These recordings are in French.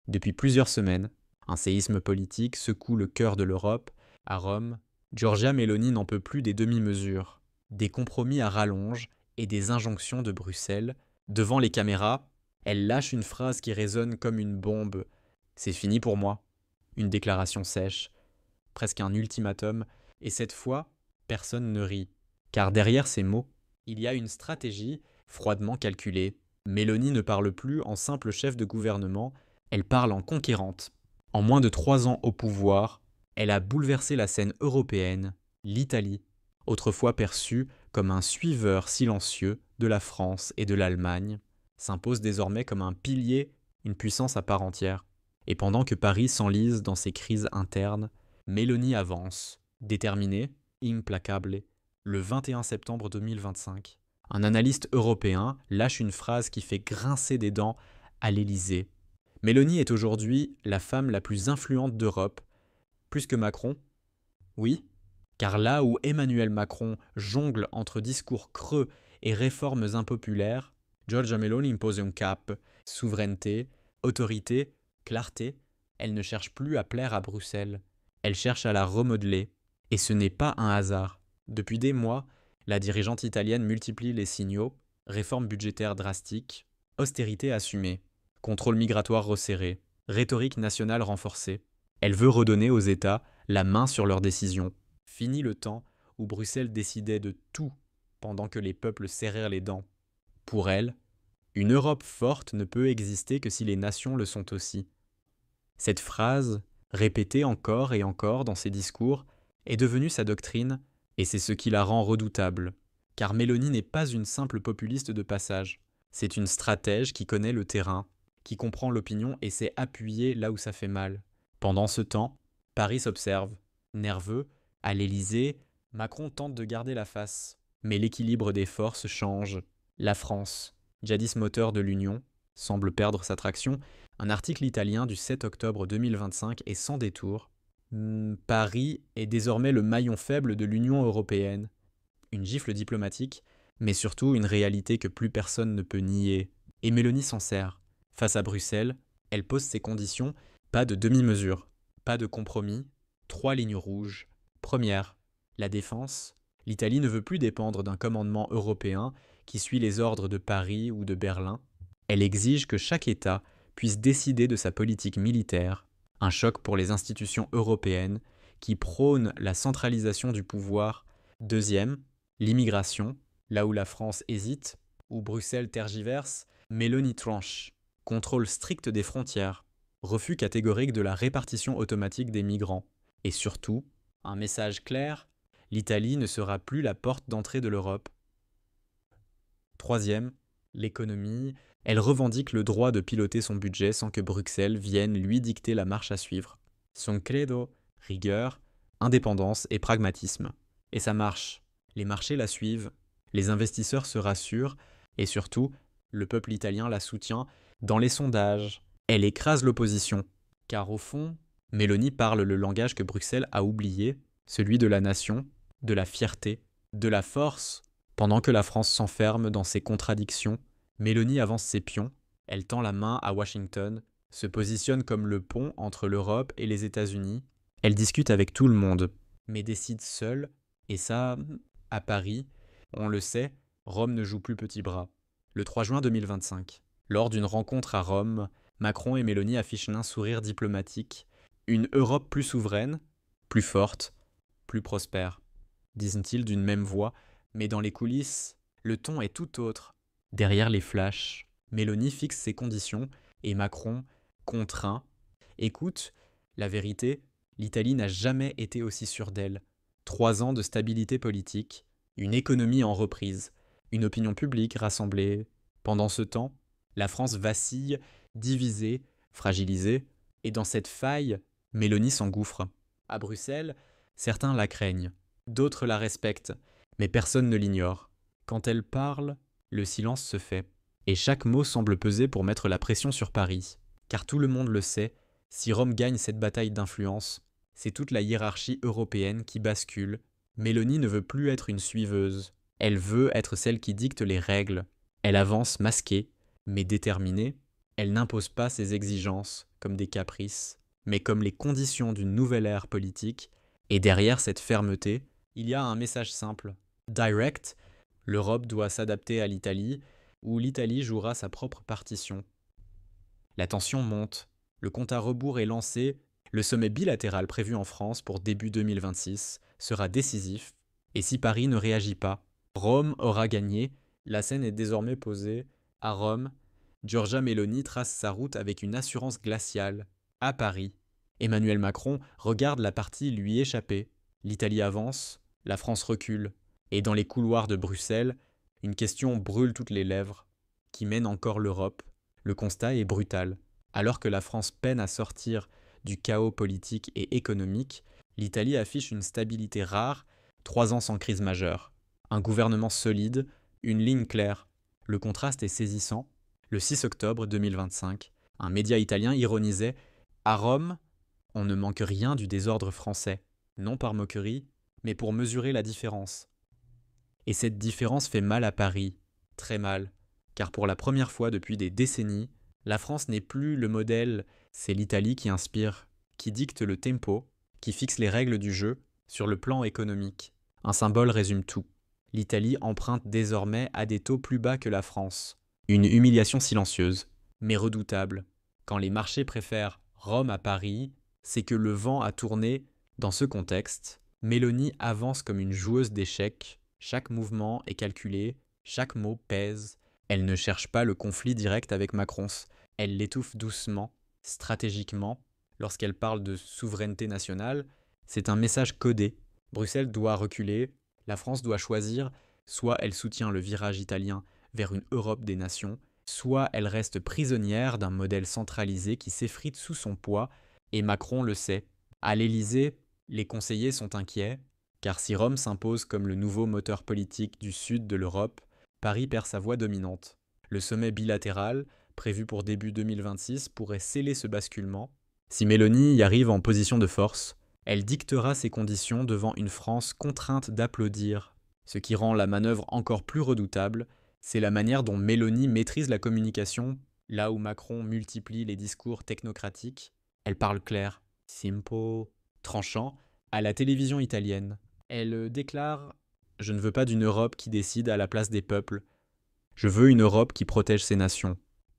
Depuis plusieurs semaines, un séisme politique secoue le cœur de l'Europe. À Rome, Giorgia Meloni n'en peut plus des demi-mesures, des compromis à rallonge et des injonctions de Bruxelles. Devant les caméras, elle lâche une phrase qui résonne comme une bombe. C'est fini pour moi. Une déclaration sèche, presque un ultimatum, et cette fois, personne ne rit. Car derrière ces mots, il y a une stratégie froidement calculée. Mélanie ne parle plus en simple chef de gouvernement, elle parle en conquérante. En moins de 3 ans au pouvoir, elle a bouleversé la scène européenne. L'Italie, autrefois perçue comme un suiveur silencieux de la France et de l'Allemagne, s'impose désormais comme un pilier, une puissance à part entière. Et pendant que Paris s'enlise dans ses crises internes, Mélanie avance, déterminée, implacable. Le 21 septembre 2025, un analyste européen lâche une phrase qui fait grincer des dents à l'Élysée. Mélanie est aujourd'hui la femme la plus influente d'Europe, plus que Macron. Oui, car là où Emmanuel Macron jongle entre discours creux et réformes impopulaires, Giorgia Meloni impose un cap, souveraineté, autorité, clarté. Elle ne cherche plus à plaire à Bruxelles, elle cherche à la remodeler. Et ce n'est pas un hasard. Depuis des mois, la dirigeante italienne multiplie les signaux, réformes budgétaires drastiques, austérité assumée, contrôle migratoire resserré, rhétorique nationale renforcée. Elle veut redonner aux États la main sur leurs décisions. Fini le temps où Bruxelles décidait de tout pendant que les peuples serrèrent les dents. Pour elle, une Europe forte ne peut exister que si les nations le sont aussi. Cette phrase, répétée encore et encore dans ses discours, est devenue sa doctrine, et c'est ce qui la rend redoutable. Car Mélanie n'est pas une simple populiste de passage. C'est une stratège qui connaît le terrain, qui comprend l'opinion et sait appuyer là où ça fait mal. Pendant ce temps, Paris s'observe. Nerveux, à l'Élysée, Macron tente de garder la face. Mais l'équilibre des forces change. La France, jadis moteur de l'Union, semble perdre sa traction. Un article italien du 7 octobre 2025 est sans détour. Paris est désormais le maillon faible de l'Union européenne. Une gifle diplomatique, mais surtout une réalité que plus personne ne peut nier. Et Mélanie s'en sert. Face à Bruxelles, elle pose ses conditions, pas de demi-mesure, pas de compromis, 3 lignes rouges. Première, la défense. L'Italie ne veut plus dépendre d'un commandement européen qui suit les ordres de Paris ou de Berlin. Elle exige que chaque État puisse décider de sa politique militaire, un choc pour les institutions européennes qui prônent la centralisation du pouvoir. Deuxième, l'immigration, là où la France hésite, où Bruxelles tergiverse, Mélanie tranche. Contrôle strict des frontières, refus catégorique de la répartition automatique des migrants. Et surtout, un message clair, l'Italie ne sera plus la porte d'entrée de l'Europe. Troisième, l'économie. Elle revendique le droit de piloter son budget sans que Bruxelles vienne lui dicter la marche à suivre. Son credo, rigueur, indépendance et pragmatisme. Et ça marche. Les marchés la suivent, les investisseurs se rassurent, et surtout, le peuple italien la soutient dans les sondages. Elle écrase l'opposition. Car au fond, Mélanie parle le langage que Bruxelles a oublié, celui de la nation, de la fierté, de la force. Pendant que la France s'enferme dans ses contradictions, Mélanie avance ses pions, elle tend la main à Washington, se positionne comme le pont entre l'Europe et les États-Unis. Elle discute avec tout le monde, mais décide seule, et ça, à Paris, on le sait, Rome ne joue plus petit bras. Le 3 juin 2025, lors d'une rencontre à Rome, Macron et Mélanie affichent un sourire diplomatique, une Europe plus souveraine, plus forte, plus prospère, disent-ils d'une même voix, mais dans les coulisses, le ton est tout autre. Derrière les flashs, Mélanie fixe ses conditions et Macron, contraint, écoute, la vérité, l'Italie n'a jamais été aussi sûre d'elle. 3 ans de stabilité politique, une économie en reprise, une opinion publique rassemblée. Pendant ce temps, la France vacille, divisée, fragilisée, et dans cette faille, Mélanie s'engouffre. À Bruxelles, certains la craignent, d'autres la respectent, mais personne ne l'ignore. Quand elle parle, le silence se fait, et chaque mot semble peser pour mettre la pression sur Paris. Car tout le monde le sait, si Rome gagne cette bataille d'influence, c'est toute la hiérarchie européenne qui bascule. Mélanie ne veut plus être une suiveuse, elle veut être celle qui dicte les règles. Elle avance masquée, mais déterminée. Elle n'impose pas ses exigences comme des caprices, mais comme les conditions d'une nouvelle ère politique, et derrière cette fermeté, il y a un message simple. Direct, l'Europe doit s'adapter à l'Italie, ou l'Italie jouera sa propre partition. La tension monte, le compte à rebours est lancé, le sommet bilatéral prévu en France pour début 2026 sera décisif, et si Paris ne réagit pas, Rome aura gagné, la scène est désormais posée. À Rome, Giorgia Meloni trace sa route avec une assurance glaciale. À Paris, Emmanuel Macron regarde la partie lui échapper. L'Italie avance, la France recule. Et dans les couloirs de Bruxelles, une question brûle toutes les lèvres. Qui mène encore l'Europe? Le constat est brutal. Alors que la France peine à sortir du chaos politique et économique, l'Italie affiche une stabilité rare, 3 ans sans crise majeure. Un gouvernement solide, une ligne claire. Le contraste est saisissant. Le 6 octobre 2025, un média italien ironisait « À Rome, on ne manque rien du désordre français, non par moquerie, mais pour mesurer la différence. » Et cette différence fait mal à Paris, très mal, car pour la première fois depuis des décennies, la France n'est plus le modèle, c'est l'Italie qui inspire, qui dicte le tempo, qui fixe les règles du jeu sur le plan économique. Un symbole résume tout. L'Italie emprunte désormais à des taux plus bas que la France. Une humiliation silencieuse, mais redoutable. Quand les marchés préfèrent Rome à Paris, c'est que le vent a tourné. Dans ce contexte, Meloni avance comme une joueuse d'échecs. Chaque mouvement est calculé, chaque mot pèse. Elle ne cherche pas le conflit direct avec Macron. Elle l'étouffe doucement, stratégiquement. Lorsqu'elle parle de souveraineté nationale, c'est un message codé. Bruxelles doit reculer, la France doit choisir, soit elle soutient le virage italien vers une Europe des nations, soit elle reste prisonnière d'un modèle centralisé qui s'effrite sous son poids, et Macron le sait. À l'Élysée, les conseillers sont inquiets, car si Rome s'impose comme le nouveau moteur politique du sud de l'Europe, Paris perd sa voix dominante. Le sommet bilatéral, prévu pour début 2026, pourrait sceller ce basculement. Si Meloni y arrive en position de force, elle dictera ses conditions devant une France contrainte d'applaudir. Ce qui rend la manœuvre encore plus redoutable, c'est la manière dont Meloni maîtrise la communication, là où Macron multiplie les discours technocratiques. Elle parle clair, simple, tranchant, à la télévision italienne. Elle déclare « Je ne veux pas d'une Europe qui décide à la place des peuples. Je veux une Europe qui protège ses nations. »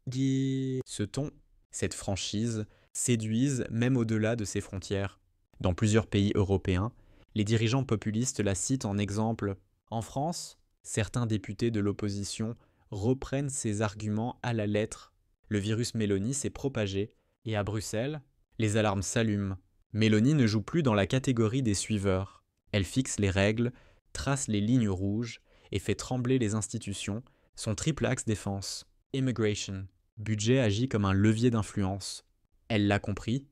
Ce ton, cette franchise, séduisent même au-delà de ses frontières. Dans plusieurs pays européens, les dirigeants populistes la citent en exemple. En France, certains députés de l'opposition reprennent ces arguments à la lettre. Le virus Meloni s'est propagé, et à Bruxelles, les alarmes s'allument. Meloni ne joue plus dans la catégorie des suiveurs. Elle fixe les règles, trace les lignes rouges et fait trembler les institutions. Son triple axe défense, immigration, budget agit comme un levier d'influence. Elle l'a compris,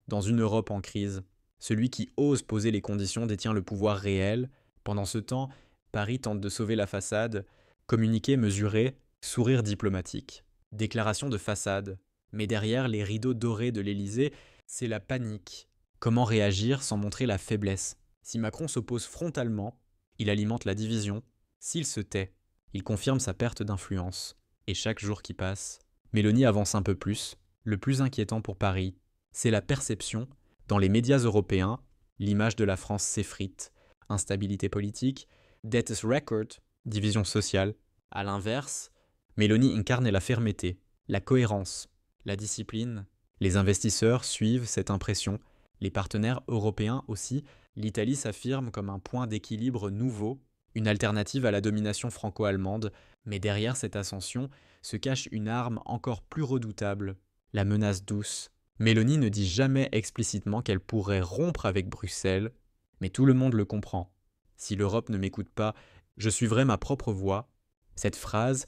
dans une Europe en crise, celui qui ose poser les conditions détient le pouvoir réel. Pendant ce temps, Paris tente de sauver la façade, communiquer mesuré, sourire diplomatique. Déclaration de façade. Mais derrière les rideaux dorés de l'Élysée, c'est la panique. Comment réagir sans montrer la faiblesse? Si Macron s'oppose frontalement, il alimente la division. S'il se tait, il confirme sa perte d'influence. Et chaque jour qui passe, Meloni avance un peu plus. Le plus inquiétant pour Paris, c'est la perception. Dans les médias européens, l'image de la France s'effrite. Instabilité politique, debt record, division sociale. À l'inverse, Meloni incarne la fermeté, la cohérence, la discipline. Les investisseurs suivent cette impression. Les partenaires européens aussi. L'Italie s'affirme comme un point d'équilibre nouveau, une alternative à la domination franco-allemande. Mais derrière cette ascension se cache une arme encore plus redoutable, la menace douce. Meloni ne dit jamais explicitement qu'elle pourrait rompre avec Bruxelles, mais tout le monde le comprend. Si l'Europe ne m'écoute pas, je suivrai ma propre voie. Cette phrase,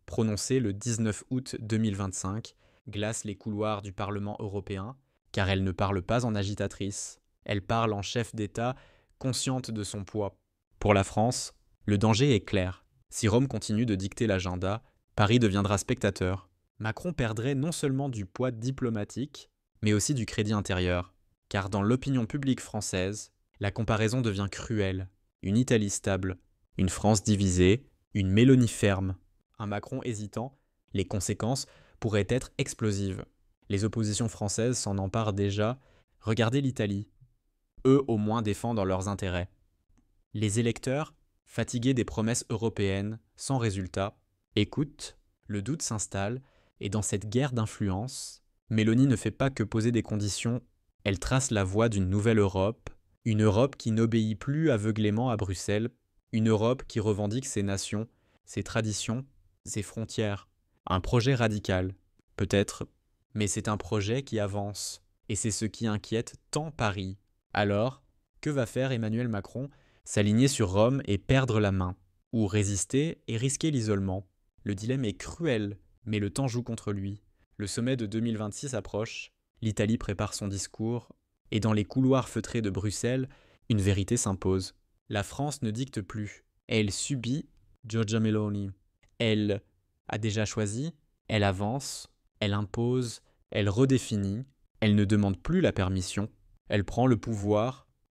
prononcée le 19 août 2025, glace les couloirs du Parlement européen, car elle ne parle pas en agitatrice, elle parle en chef d'État, consciente de son poids. Pour la France, le danger est clair. Si Rome continue de dicter l'agenda, Paris deviendra spectateur. Macron perdrait non seulement du poids diplomatique, mais aussi du crédit intérieur. Car dans l'opinion publique française, la comparaison devient cruelle. Une Italie stable, une France divisée, une Meloni ferme, un Macron hésitant. Les conséquences, pourrait être explosive. Les oppositions françaises s'en emparent déjà. Regardez l'Italie. Eux au moins défendent leurs intérêts. Les électeurs, fatigués des promesses européennes, sans résultat, écoutent, le doute s'installe, et dans cette guerre d'influence, Mélanie ne fait pas que poser des conditions, elle trace la voie d'une nouvelle Europe, une Europe qui n'obéit plus aveuglément à Bruxelles, une Europe qui revendique ses nations, ses traditions, ses frontières. Un projet radical, peut-être, mais c'est un projet qui avance, et c'est ce qui inquiète tant Paris. Alors, que va faire Emmanuel Macron? S'aligner sur Rome et perdre la main, ou résister et risquer l'isolement. Le dilemme est cruel, mais le temps joue contre lui. Le sommet de 2026 approche, l'Italie prépare son discours, et dans les couloirs feutrés de Bruxelles, une vérité s'impose. La France ne dicte plus, elle subit Giorgia Meloni. Elle a déjà choisi, elle avance, elle impose, elle redéfinit, elle ne demande plus la permission, elle prend le pouvoir